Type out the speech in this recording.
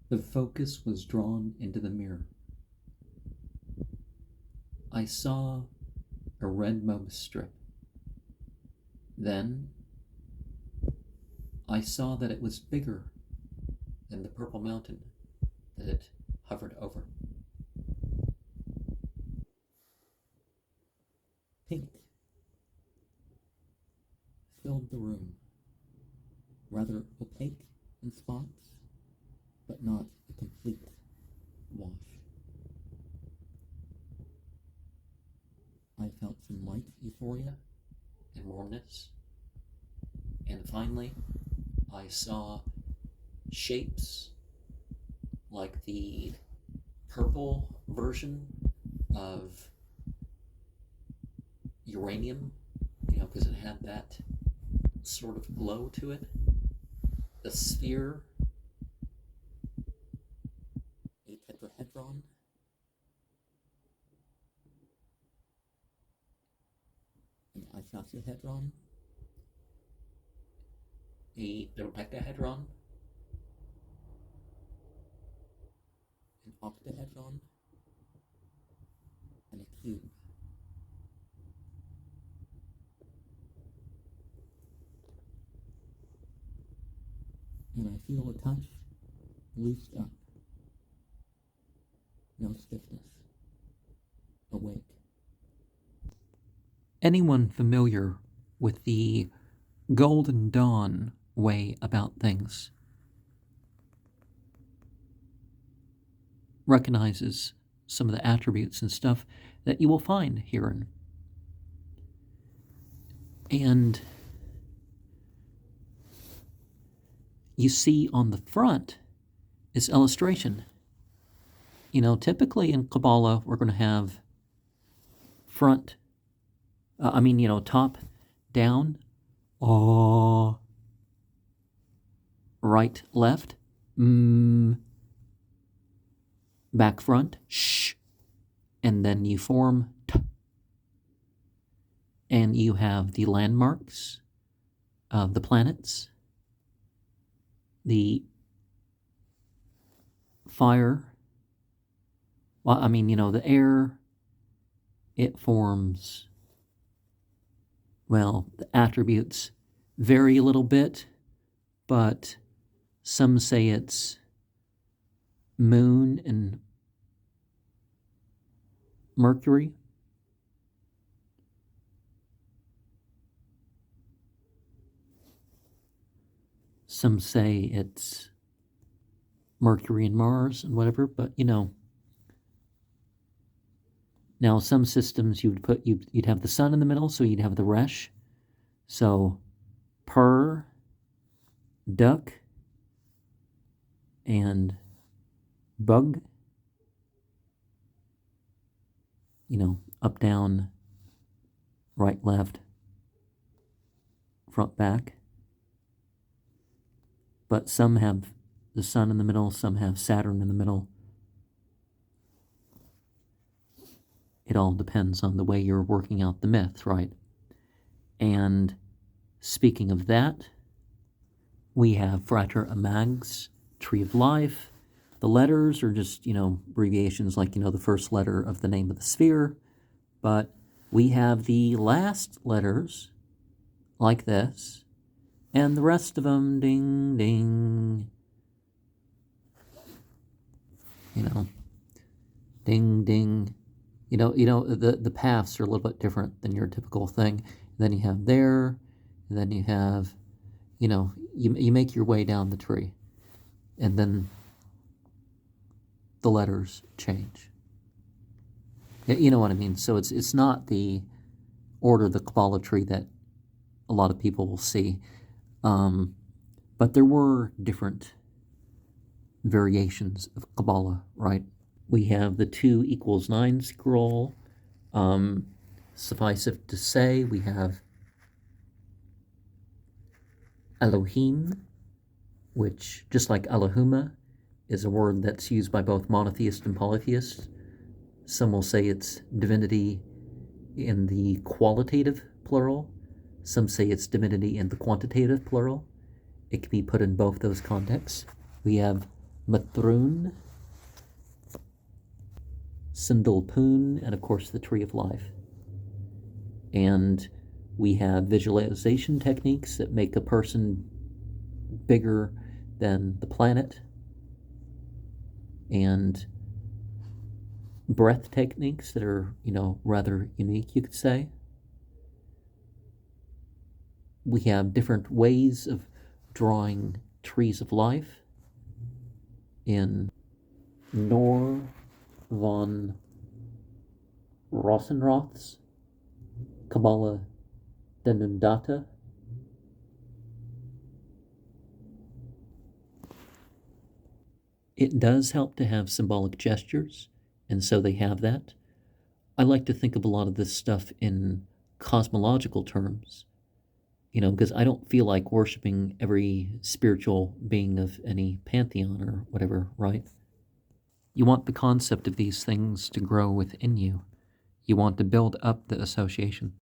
The focus was drawn into the mirror. I saw a red mug strip. Then I saw that it was bigger than the purple mountain that it hovered over. Pink filled the room, rather opaque in spots, but not a complete wash. I felt some light euphoria and warmness, and finally I saw shapes like the purple version of uranium, because it had that sort of glow to it. The sphere, a tetrahedron, an icosahedron, a dodecahedron, an octahedron, and a cube. And I feel a touch loosed up. No stiffness. Awake. Anyone familiar with the Golden Dawn way about things recognizes some of the attributes and stuff that you will find herein. And you see on the front is illustration. Typically in Kabbalah, we're going to have top, down, right, left, back, front, and then you form t. And you have the landmarks of the planets, the fire, the air, it forms, the attributes vary a little bit, but some say it's moon and Mercury. Some say it's Mercury and Mars and whatever, but now some systems you'd have the sun in the middle, so you'd have the resh. So per, duck, and bug, up, down, right, left, front, back. But some have the sun in the middle, some have Saturn in the middle. It all depends on the way you're working out the myth, right? And speaking of that, we have Frater Amag's Tree of Life. The letters are just, abbreviations like, the first letter of the name of the sphere. But we have the last letters like this, and the rest of them, ding, ding. Ding, ding. The paths are a little bit different than your typical thing. Then you have there, and then you have, you make your way down the tree, and then the letters change. You know what I mean? So it's not the order of the Kabbalah tree that a lot of people will see. But there were different variations of Kabbalah, right? We have the 2 = 9 scroll. Suffice it to say, we have Elohim, which, just like Elohuma, is a word that's used by both monotheists and polytheists. Some will say it's divinity in the qualitative plural. Some say it's divinity in the quantitative plural. It can be put in both those contexts. We have Mathroon, Sindalpoon, and of course the Tree of Life. And we have visualization techniques that make a person bigger than the planet, and breath techniques that are, rather unique, you could say. We have different ways of drawing trees of life in Nor von Rosenroth's Kabbalah Denundata. It does help to have symbolic gestures, and so they have that. I like to think of a lot of this stuff in cosmological terms, because I don't feel like worshiping every spiritual being of any pantheon or whatever, right? You want the concept of these things to grow within you. You want to build up the association.